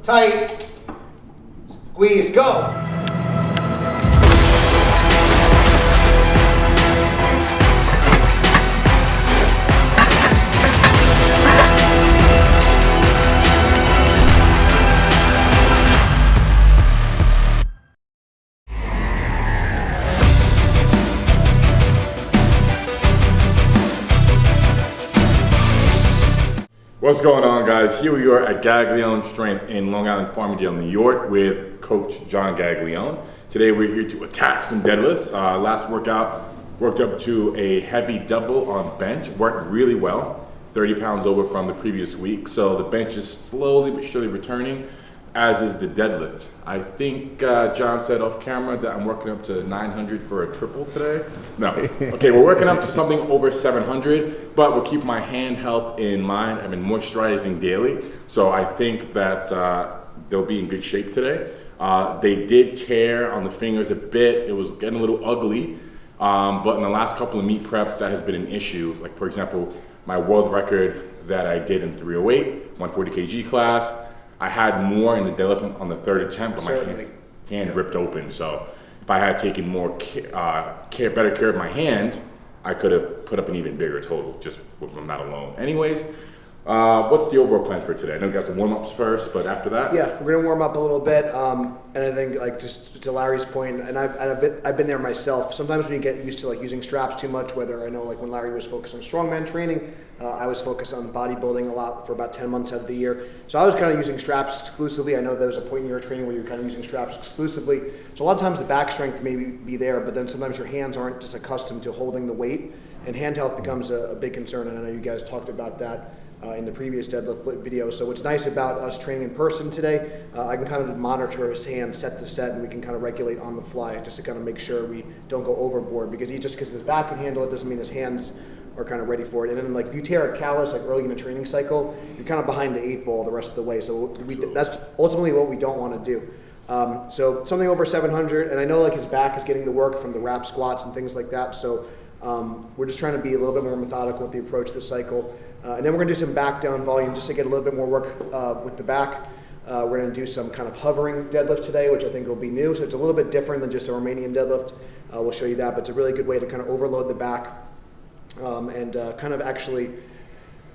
tight, squeeze, go. What's going on, guys? Here we are at Gaglione Strength in Long Island, Farmingdale, New York with Coach John Gaglione. Today we're here to attack some deadlifts. Last workout, worked up to a heavy double on bench. Worked really well, 30 pounds over from the previous week. So the bench is slowly but surely returning, as is the deadlift. I think John said off camera that I'm working up to 900 for a triple today. No, okay, we're working up to something over 700, but we'll keep my hand health in mind. I've been moisturizing daily, so I think that they'll be in good shape today. They did tear on the fingers a bit. It was getting a little ugly, but in the last couple of meet preps, that has been an issue. Like, for example, my world record that I did in 308, 140 kg class, I had more in the deadlift on the third attempt, but my hand ripped open. So if I had taken more better care of my hand, I could have put up an even bigger total just from that alone. Anyways, what's the overall plan for today? I know we got some warm-ups first, but after that? Yeah, we're gonna warm up a little bit, and I think, like, just to Larry's point, and I've been there myself. Sometimes when you get used to like using straps too much, whether I know like when Larry was focused on strongman training, I was focused on bodybuilding a lot for about 10 months out of the year. So I was kind of using straps exclusively. I know there was a point in your training where you're kind of using straps exclusively. So a lot of times the back strength may be there, but then sometimes your hands aren't just accustomed to holding the weight, and hand health becomes a big concern. And I know you guys talked about that in the previous deadlift video. So what's nice about us training in person today, I can kind of monitor his hand set to set, and we can kind of regulate on the fly just to kind of make sure we don't go overboard, because because his back can handle it doesn't mean his hands are kind of ready for it. And then like if you tear a callus like early in the training cycle, you're kind of behind the 8 ball the rest of the way. So that's ultimately what we don't want to do. So something over 700, and I know like his back is getting the work from the wrap squats and things like that. So we're just trying to be a little bit more methodical with the approach this cycle. And then we're gonna do some back down volume just to get a little bit more work with the back. We're gonna do some kind of hovering deadlift today, which I think will be new. So it's a little bit different than just a Romanian deadlift. We'll show you that, but it's a really good way to kind of overload the back and kind of actually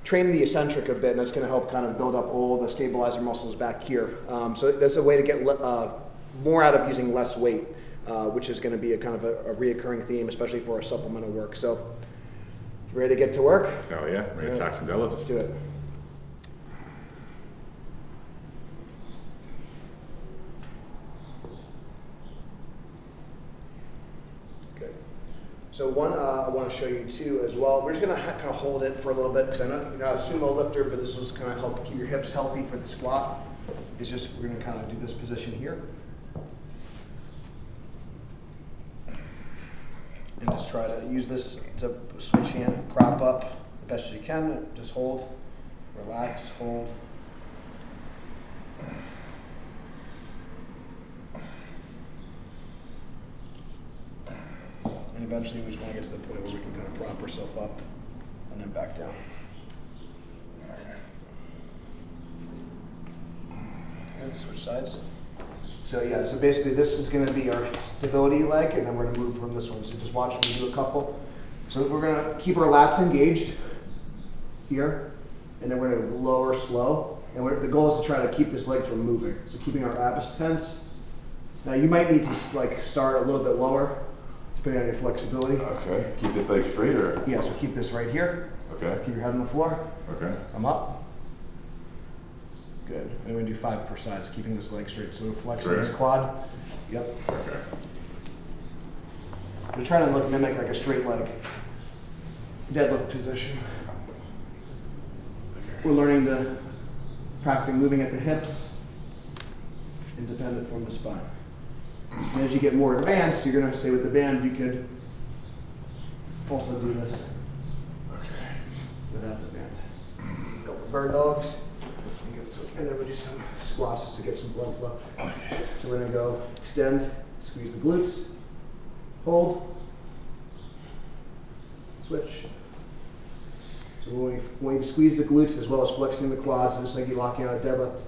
train the eccentric a bit, and that's gonna help kind of build up all the stabilizer muscles back here. So that's a way to get more out of using less weight, which is gonna be a kind of a reoccurring theme, especially for our supplemental work. So, ready to get to work? Oh yeah, ready to attack some deadlifts. Let's do it. Good. So one, I want to show you too as well. We're just gonna kind of hold it for a little bit, because I know you're not a sumo lifter, but this will kind of help keep your hips healthy for the squat. It's just, we're gonna kind of do this position here. And just try to use this to switch hand, prop up the best you can. Just hold, relax, hold. And eventually we just want to get to the point where we can kind of prop ourselves up and then back down. And switch sides. So yeah, so basically this is going to be our stability leg, and then we're going to move from this one. So just watch me do a couple. So we're going to keep our lats engaged here, and then we're going to lower slow. And the goal is to try to keep this leg from moving. So keeping our abs tense. Now you might need to like start a little bit lower, depending on your flexibility. Okay, keep this leg straight, or? Yeah, so keep this right here. Okay. Keep your head on the floor. Okay. I'm up. Good. And we're going to do 5 per side, just keeping this leg straight. So we're flexing this quad. Yep. Okay. We're trying to mimic like a straight leg deadlift position. We're learning to practicing moving at the hips, independent from the spine. And as you get more advanced, you're going to stay with the band. You could also do this without the band. Go for bird dogs. And then we do some squats just to get some blood flow. Okay. So we're going to go extend, squeeze the glutes, hold, switch. So we want you to squeeze the glutes as well as flexing the quads, just like you're locking out a deadlift.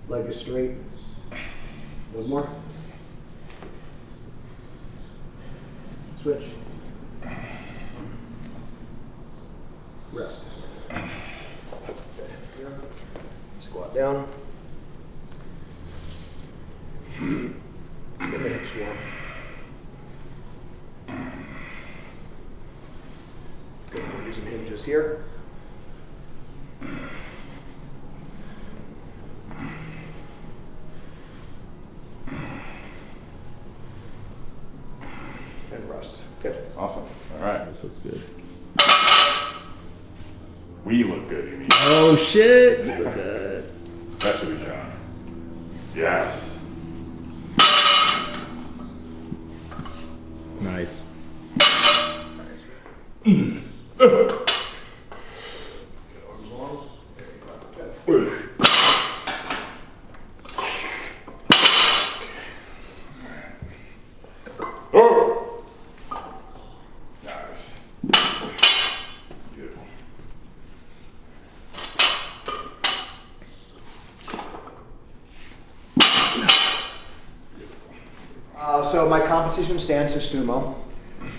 Leg is straight. One more. Switch. Rest. Okay. Here. Squat down. Let's get my hips warm. Good. We'll do some hinges here. And rest. Good. Awesome. All right. This looks good. We look good, you mean? Oh shit! You look good. Especially John. Yes. Nice. Arms long. Oh! Nice. Beautiful. So my competition stance is sumo.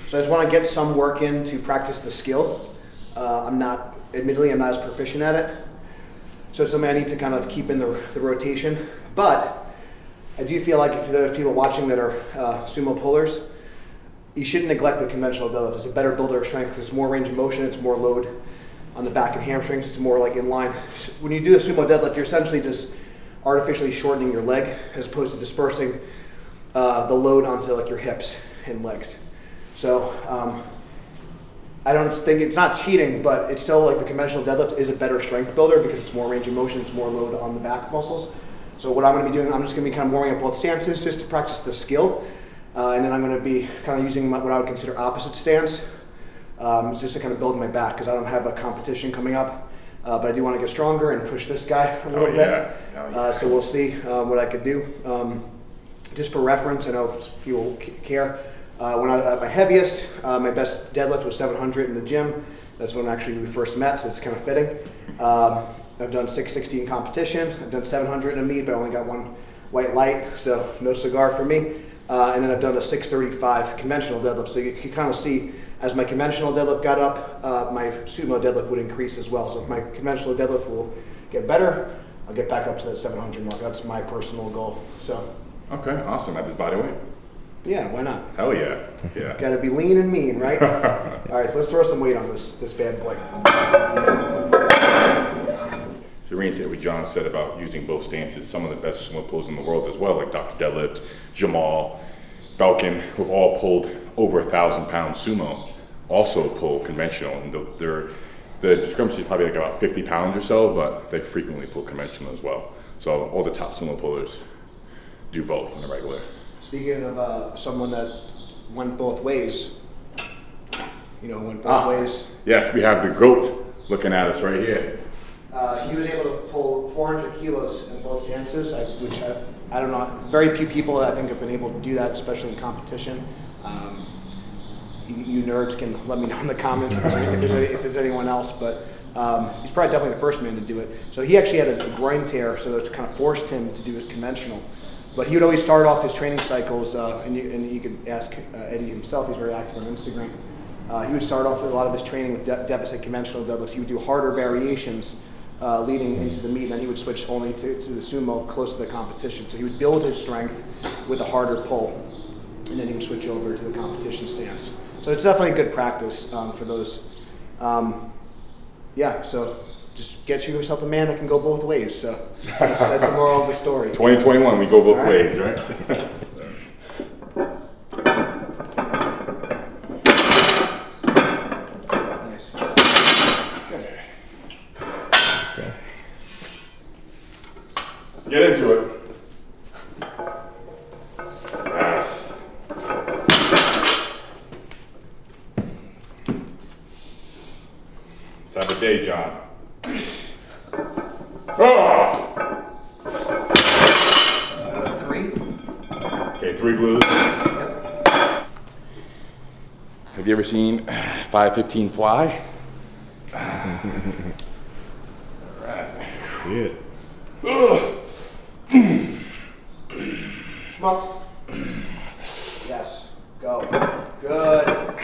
So I just want to get some work in to practice the skill. Admittedly, I'm not as proficient at it. So it's something I need to kind of keep in the rotation. But I do feel like if there's people watching that are sumo pullers, you shouldn't neglect the conventional deadlift. It's a better builder of strength. It's more range of motion. It's more load on the back and hamstrings. It's more like in line. When you do the sumo deadlift, you're essentially just artificially shortening your leg as opposed to dispersing the load onto like your hips and legs. So I don't think it's not cheating, but it's still like the conventional deadlift is a better strength builder because it's more range of motion, it's more load on the back muscles. So what I'm going to be doing, I'm just going to be kind of warming up both stances just to practice the skill, and then I'm going to be kind of using what I would consider opposite stance, just to kind of build my back because I don't have a competition coming up, but I do want to get stronger and push this guy a little bit. So we'll see what I could do. Just for reference, I know if people care. When I was at my heaviest, my best deadlift was 700 in the gym. That's when actually we first met, so it's kind of fitting. I've done 660 in competition. I've done 700 in meet, but I only got one white light, so no cigar for me. And then I've done a 635 conventional deadlift. So you can kind of see as my conventional deadlift got up, my sumo deadlift would increase as well. So if my conventional deadlift will get better, I'll get back up to that 700 mark. That's my personal goal. So. Okay, awesome. At this body weight? Yeah, why not? Hell yeah. Yeah. Gotta be lean and mean, right? All right, so let's throw some weight on this bad boy. To reinstate what John said about using both stances, some of the best sumo pulls in the world as well, like Dr. Deadlift, Jamal, Belkin, who've all pulled over 1,000 pound sumo, also pull conventional. And the discrepancy is probably like about 50 pounds or so, but they frequently pull conventional as well. So all the top sumo pullers do both on a regular. Speaking of someone that went both ways, went both ways. Yes, we have the GOAT looking at us right here. He was able to pull 400 kilos in both stances, which I don't know. Very few people I think have been able to do that, especially in competition. You nerds can let me know in the comments if there's anyone else, but he's probably definitely the first man to do it. So he actually had a groin tear, so it kind of forced him to do it conventional. But he would always start off his training cycles, and you could ask Eddie himself, he's very active on Instagram. He would start off with a lot of his training with deficit conventional deadlifts. He would do harder variations leading into the meet, and then he would switch only to the sumo close to the competition. So he would build his strength with a harder pull, and then he would switch over to the competition stance. So it's definitely a good practice for those. So just get yourself a man that can go both ways. So that's the moral of the story. 2021, we go both ways, right? Nice. Okay. Let's get into it. Yes. Let's have a day, John. Oh! 3. Okay, 3 blues. Yep. Have you ever seen 515 fly? All right. See it. Ugh. Come on. Yes. Go. Good.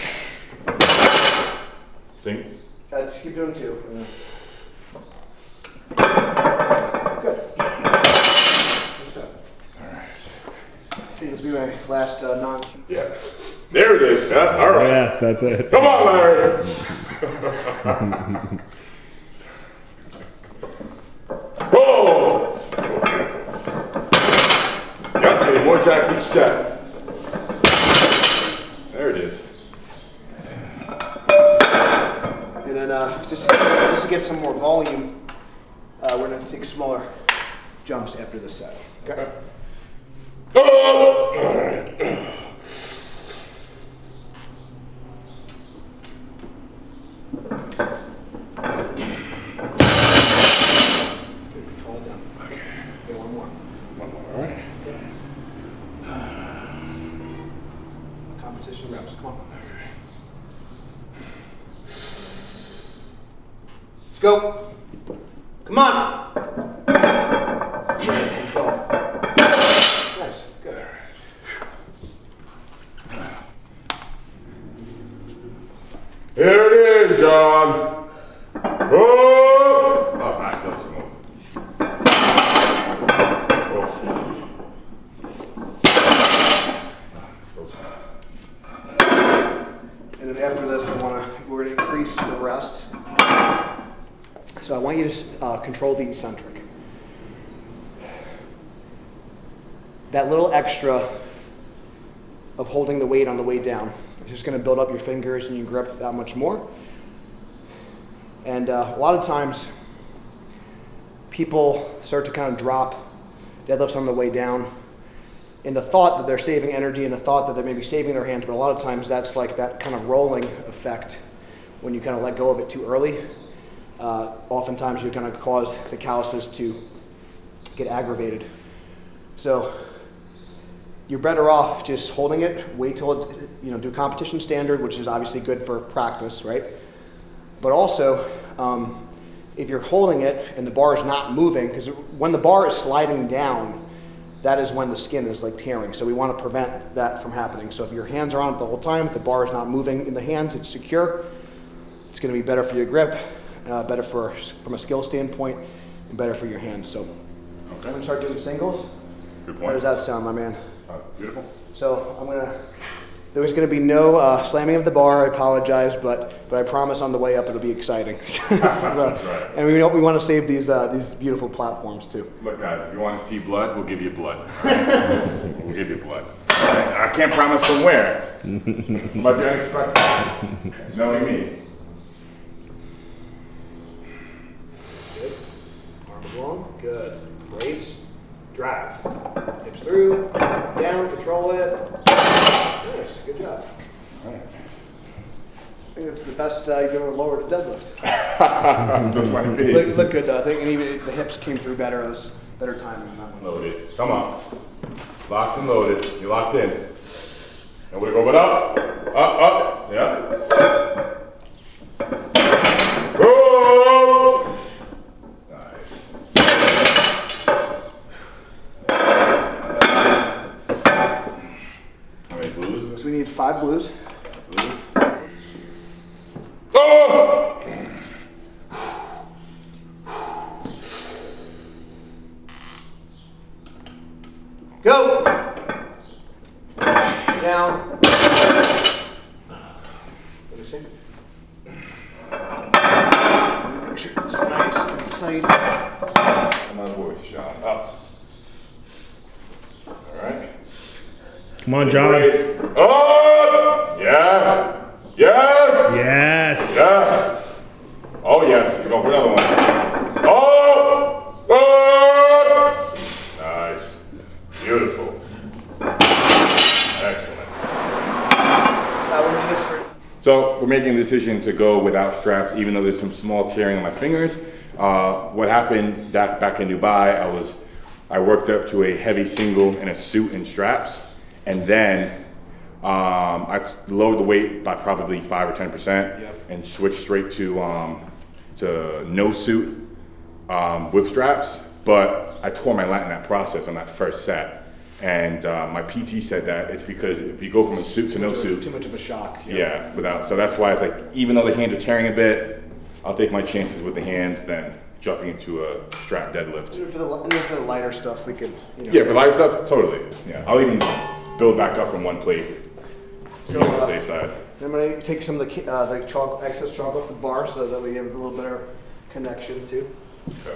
Sing. Just keep doing 2. Good. Nice job. Alright. I think this will be my last non. Yeah. There it is. Yes. All right. Yes, that's it. Come on, Larry. Oh! Yep, getting more jacked each set. There it is. And then just to get some more volume, we're going to take smaller jumps after this set. Okay? Oh! All right. Control it down. Okay. Okay, one more. One more, all right. Competition reps. Come on. Okay. Let's go. Come on. Control. Nice. Good. Here it is, John. Oh! Oh, back up some more. Oh. So small. And then after this, we're going to increase the rest. So I want you to control the eccentric. That little extra of holding the weight on the way down is just going to build up your fingers and your grip that much more. And a lot of times, people start to kind of drop deadlifts on the way down in the thought that they're saving energy and the thought that they're maybe saving their hands, but a lot of times that's like that kind of rolling effect when you kind of let go of it too early. Oftentimes you kind of cause the calluses to get aggravated. So you're better off just holding it, wait till it, do competition standard, which is obviously good for practice, right? But also, if you're holding it and the bar is not moving, because when the bar is sliding down, that is when the skin is like tearing. So we want to prevent that from happening. So if your hands are on it the whole time, if the bar is not moving in the hands, it's secure. It's going to be better for your grip, better from a skill standpoint, and better for your hands. So I'm going to start doing singles. Good point. How does that sound, my man? Sounds beautiful. So there's going to be no slamming of the bar. I apologize, but I promise on the way up it'll be exciting. That's right. And we want to save these beautiful platforms too. Look, guys, if you want to see blood, we'll give you blood. Right? We'll give you blood. Right? I can't promise from where. Might be unexpected. Knowing me. Good. Arms long. Good. Brace. Drive. Hips through. Down. Control it. Nice. Good job. All right. I think that's the best you've ever lowered a deadlift. Just might be. Look good though. I think and even the hips came through better. It was better timing on that one. Loaded. Come on. Locked and loaded. You're locked in. Nobody go but up. Up. Yeah. Oh! Nice. How many blues? So we need 5 blues. Blues. Oh! Go! Down. Let me see. Make sure it's nice and tight. Come on, voice, John. Up. All right. Come on, John. Brace. Oh! Yes! Yes! Yes. Yes! Oh, yes. You're going for another one. Oh! Oh! Nice. Beautiful. Excellent. We'll do this for. So we're making the decision to go without straps, even though there's some small tearing on my fingers. What happened back in Dubai, I worked up to a heavy single in a suit and straps, and then I lowered the weight by probably 5 or 10%, and switched straight to no suit with straps. But I tore my lat in that process on that first set, And my PT said that it's because if you go from a suit to no suit, too much of a shock. yeah, without. So that's why it's like, even though the hands are tearing a bit, I'll take my chances with the hands than jumping into a strap deadlift. Even for the lighter stuff, we could. You know, Yeah, for light stuff, totally. Yeah, I'll even build back up from one plate to be on the safe side. I'm gonna take some of the excess chalk off the bar so that we have a little better connection too. Okay.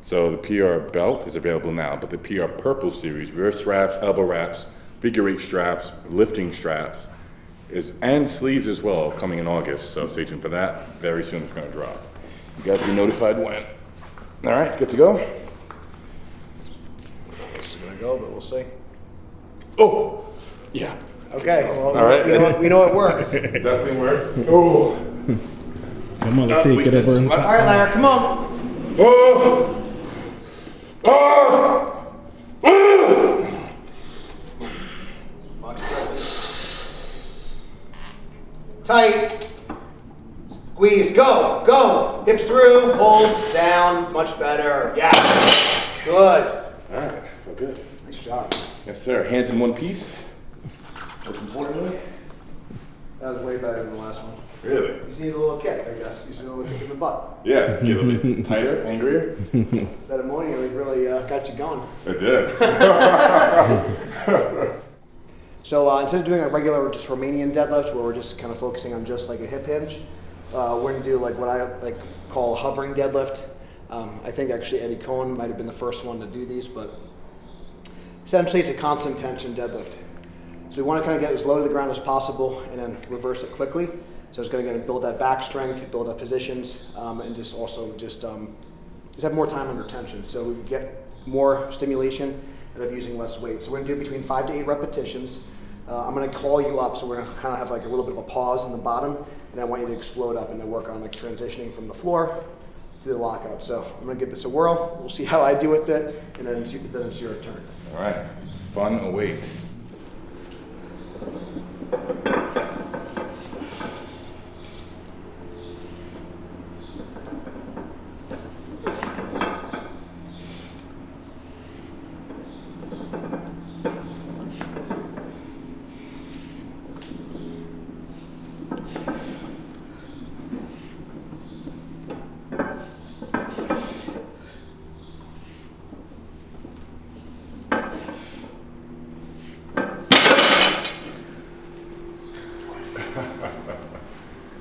So the PR belt is available now, but the PR Purple Series, rear straps, elbow wraps, figure eight straps, lifting straps, and sleeves as well, coming in August. So stay tuned for that. Very soon it's gonna drop. You guys will be notified when. All right, good to go? This is gonna go, but we'll see. Oh, yeah. Okay, well, All right. we know it works. Definitely worked. Oh. Come on, let's take it Weakness over. is left. All right, Larry, come on. Oh! Oh! Tight. Squeeze. Go. Go. Hips through. Hold. Down. Much better. Yeah. Good. All right, well, good. Nice job. Yes, sir. Hands in one piece. Most importantly. That was way better than the last one. Really? You just need a little kick, I guess. You just need a little kick in the butt. Yeah, just get a little bit tighter, angrier. That ammonia really got you going. It did. So instead of doing a regular just Romanian deadlift where we're just kind of focusing on just like a hip hinge, we're gonna do like what I like call a hovering deadlift. I think actually Eddie Cohen might have been the first one to do these, but essentially it's a constant tension deadlift. So we want to kind of get as low to the ground as possible and then reverse it quickly. So it's going to build that back strength, build up positions, and just also just have more time under tension. So we get more stimulation instead of using less weight. So we're going to do between 5 to 8 repetitions. I'm going to call you up, so we're going to kind of have like a little bit of a pause in the bottom, and I want you to explode up and then work on like transitioning from the floor to the lockout. So I'm going to give this a whirl. We'll see how I do with it, and then it's your turn. All right, fun awaits.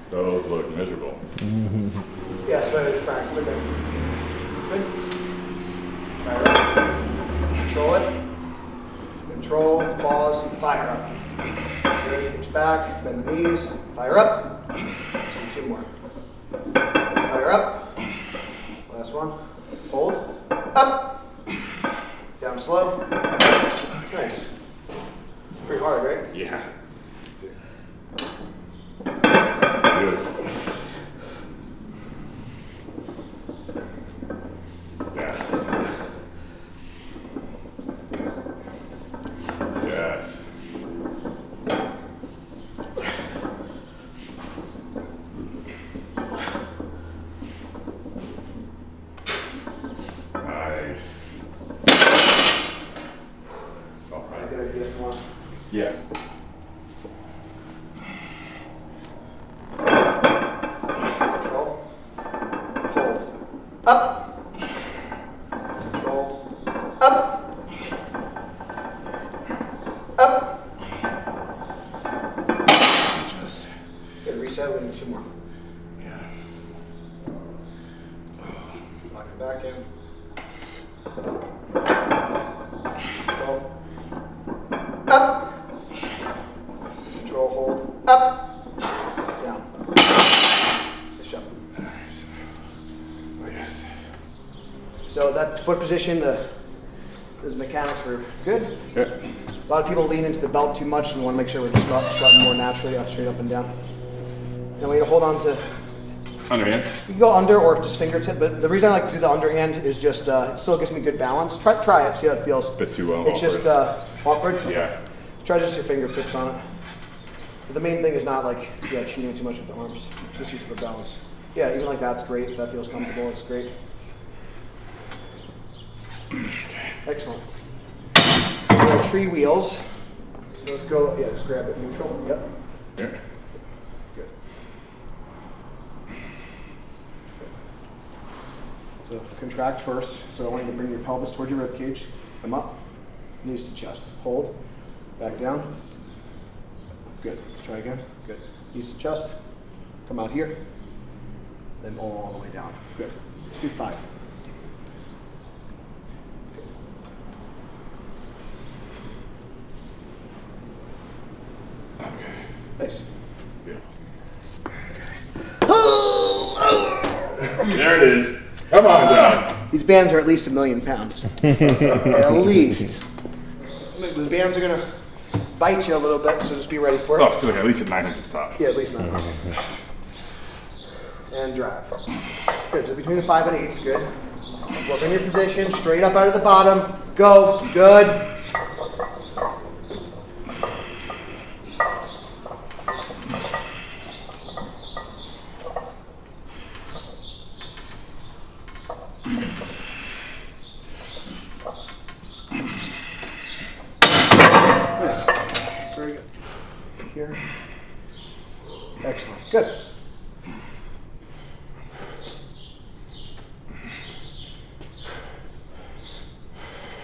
Those look miserable. Yeah, so I practice. Okay. Good. Fire up. Control it. Control, pause, fire up. Good. Hips back, bend the knees, fire up. Let's do 2 more. Fire up. Last one. Hold. Up. Down slow. Nice. Pretty hard, right? Yeah. Beautiful. Yes. Yes. Nice. All I right. gotta get one. Yeah. Control. Hold. Up. Control. Up. Up. Just. Good. Reset. We need 2 more. Yeah. Lock it back in. Control. Up. Control, hold. Up. Down. Push up. Nice. Oh, yes. So that foot position, those mechanics were good. Okay. A lot of people lean into the belt too much and want to make sure we're squatting more naturally, straight up and down. And we hold on to, Underhand. you can go under or just fingertip, but the reason I like to do the underhand is just, it still gives me good balance. Try it, see how it feels. Bit too It's just awkward. Yeah. Try just your fingertips on it. But the main thing is not like, cheating too much with the arms. Just use it for balance. Yeah, even like that's great. If that feels comfortable, it's great. Excellent. So we're on tree wheels. So let's go, yeah, just grab it neutral. Yep. Yeah. Good. So contract first. So I want you to bring your pelvis toward your rib cage. Come up. Knees to chest. Hold. Back down. Good. Let's try again. Good. Knees to chest. Come out here. Then all the way down. Good. Let's do 5. Okay. Nice. Beautiful. There it is. Come on, John. These bands are at least 1,000,000 pounds. At least. The bands are gonna bite you a little bit, so just be ready for it. Oh, I feel like at least at 900 top. Yeah, at least 9. And drive. Good. So between the 5 and 8 is good. Look in your position, straight up out of the bottom. Go. Good. Nice. Very good. Here. Excellent. Good.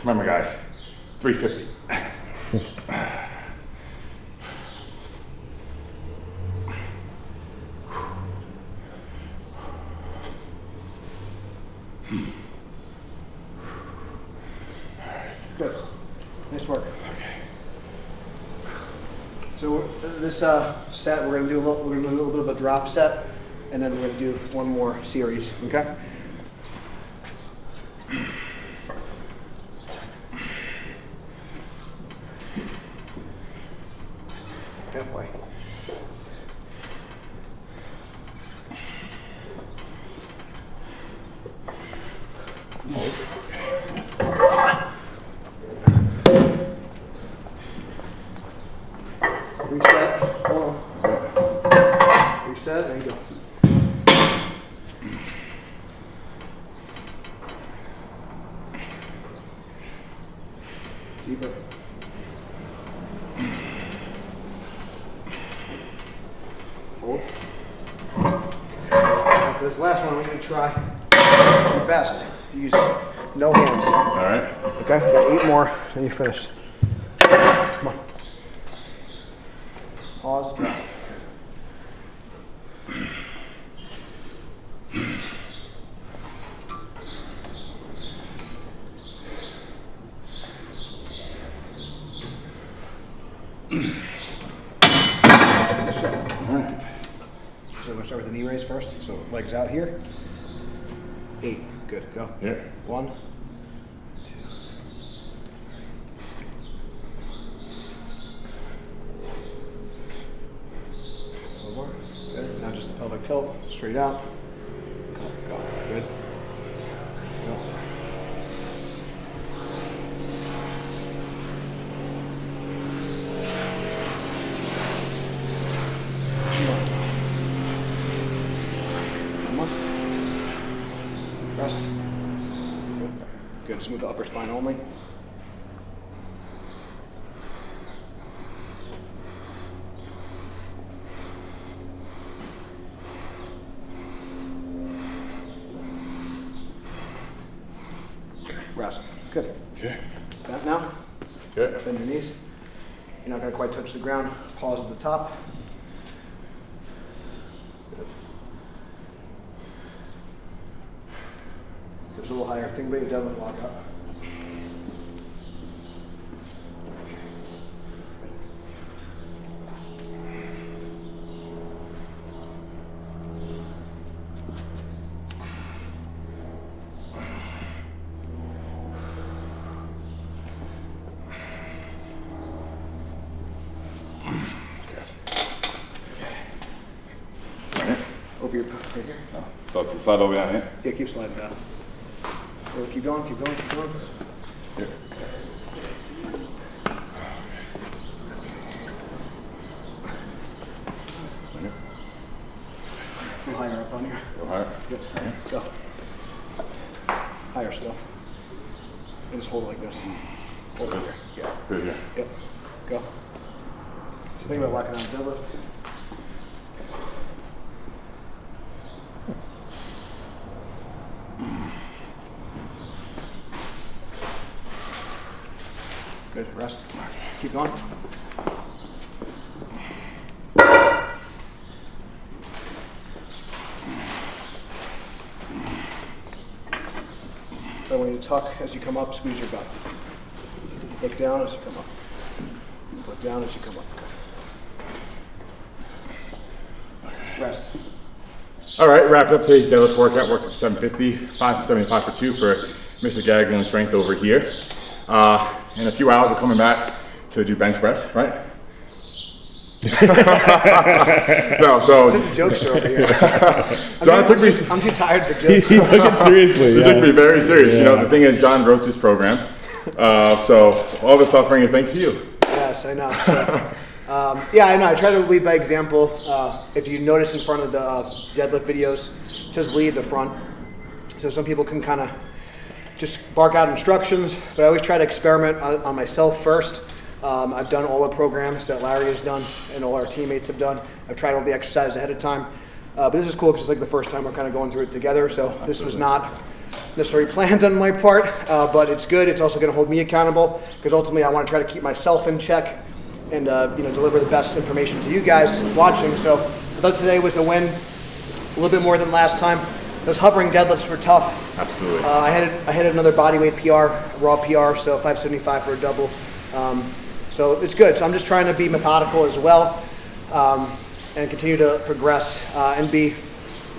Remember, guys, 350. Good. Nice work. Okay. So this set, we're gonna do a little bit of a drop set, and then we're gonna do one more series. Okay. Halfway. Reset. Hold on. Reset and go. Deeper. Hold. Now for this last one, we're going to try your best. Use no hands. All right. Okay? You got 8 more, and you're finished. Come on. Pause, drop. So we're going to start with the knee raise first. So legs out here. 8. Good. Go. Yeah. 1, 2. One more. Good. Now just the pelvic tilt. Straight out. Go. Go. Good. Go. Rest. Good. Good. Just move the upper spine only. Rest. Good. Okay. That now. Good. Bend your knees. You're not going to quite touch the ground. Pause at the top. Good. Hips a little higher. Think about your deadlift lock up. Over your right here. So it's the slide over down here. Yeah, keep sliding down. So keep going, keep going, keep going. Here. A little higher up on here. Go higher. Good. Go. Higher still. And just hold it like this. Hold it here. Yeah. Good, yeah. Yep. Go. So think about locking on deadlift. Good. Rest. Keep going. So when you tuck as you come up, squeeze your butt. Look down as you come up. Look down as you come up. Okay. Rest. All right, wrap up today's deadlift workout. Worked at 750, 575 for 2 for Mr. Gaglione strength over here. In a few hours, we're coming back to do bench press, right? No, so Jokes over here. John took me. I'm too tired for jokes. He took it seriously. He took me very serious. Yeah. You know, the thing is, John wrote this program, so all the suffering is thanks to you. Yes, I know. So, yeah, I know. I try to lead by example. If you notice in front of the deadlift videos, it says lead the front. So some people can kind of just bark out instructions, but I always try to experiment on myself first. I've done all the programs that Larry has done and all our teammates have done. I've tried all the exercises ahead of time. But this is cool because it's like the first time we're kind of going through it together. So this was not necessarily planned on my part, but it's good. It's also going to hold me accountable because ultimately I want to try to keep myself in check and deliver the best information to you guys watching. So I thought today was a win, a little bit more than last time. Those hovering deadlifts were tough. Absolutely. I had another bodyweight PR, raw PR, so 575 for a double. So it's good. So I'm just trying to be methodical as well and continue to progress and be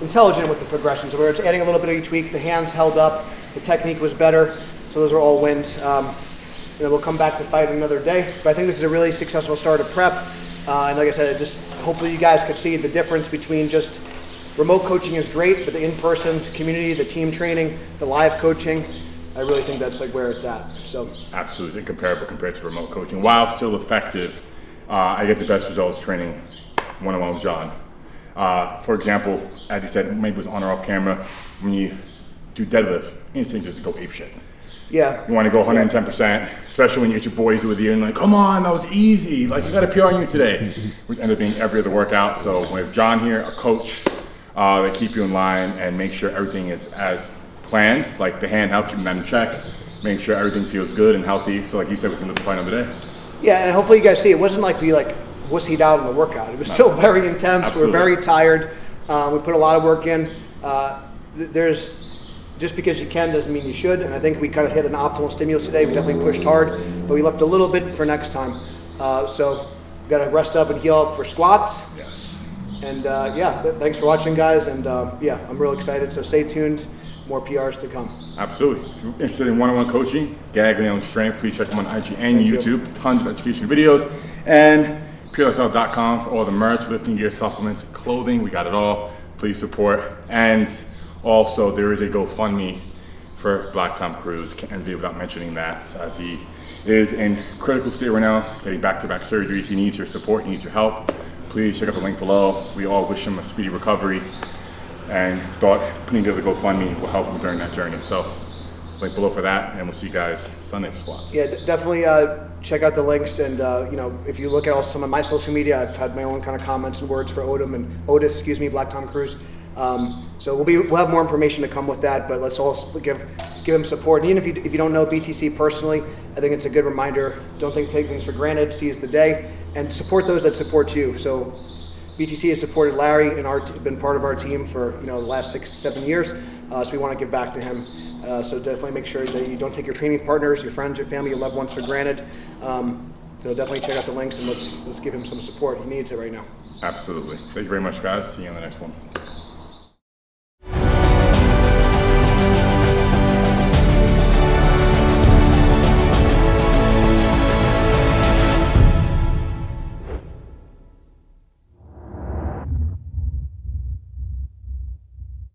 intelligent with the progression. So where it's adding a little bit of each week, the hands held up, the technique was better. So those are all wins. We'll come back to fight another day. But I think this is a really successful start of prep. And like I said, just hopefully you guys could see the difference between just remote coaching is great, but the in-person community, the team training, the live coaching, I really think that's like where it's at. So absolutely incomparable compared to remote coaching. While still effective, I get the best results training one-on-one with John. For example, as you said, maybe it was on or off camera, when you do deadlift, instinct is to go apeshit. Yeah. You want to go 110%, especially when you get your boys with you and like, come on, that was easy. Like, you got a PR on you today, which ended up being every other workout. So with John here, a coach, they keep you in line and make sure everything is as planned, like the hand help keep them in check, make sure everything feels good and healthy. So like you said, we can live the fight another day. Yeah, and hopefully you guys see it wasn't like we wussied out in the workout. It was still very intense. Absolutely. We were very tired. We put a lot of work in. There's just because you can doesn't mean you should. And I think we kind of hit an optimal stimulus today. We definitely pushed hard, but we left a little bit for next time. So we got to rest up and heal up for squats. Yes. And thanks for watching, guys. And I'm real excited. So stay tuned. More PRs to come. Absolutely. If you're interested in one-on-one coaching, Gaglione Strength, please check them on IG and YouTube. Tons of educational videos. And PureLifestyle.com for all the merch, lifting gear, supplements, clothing. We got it all. Please support. And also, there is a GoFundMe for Black Tom Cruise. Can't be without mentioning that, as he is in critical state right now, getting back-to-back surgeries. He needs your support. He needs your help. Please check out the link below. We all wish him a speedy recovery, and thought putting together the GoFundMe will help him during that journey. So link below for that, and we'll see you guys Sunday for squats. Yeah, definitely check out the links, and if you look at some of my social media, I've had my own kind of comments and words for Otis, Black Tom Cruise. So we'll have more information to come with that, but let's also give him support. And even if you don't know BTC personally, I think it's a good reminder. Don't take things for granted. Seize the day, and support those that support you. So BTC has supported Larry and been part of our team for the last 6-7 years. So we want to give back to him. So definitely make sure that you don't take your training partners, your friends, your family, your loved ones for granted. So definitely check out the links and let's give him some support. He needs it right now. Absolutely. Thank you very much, guys. See you on the next one.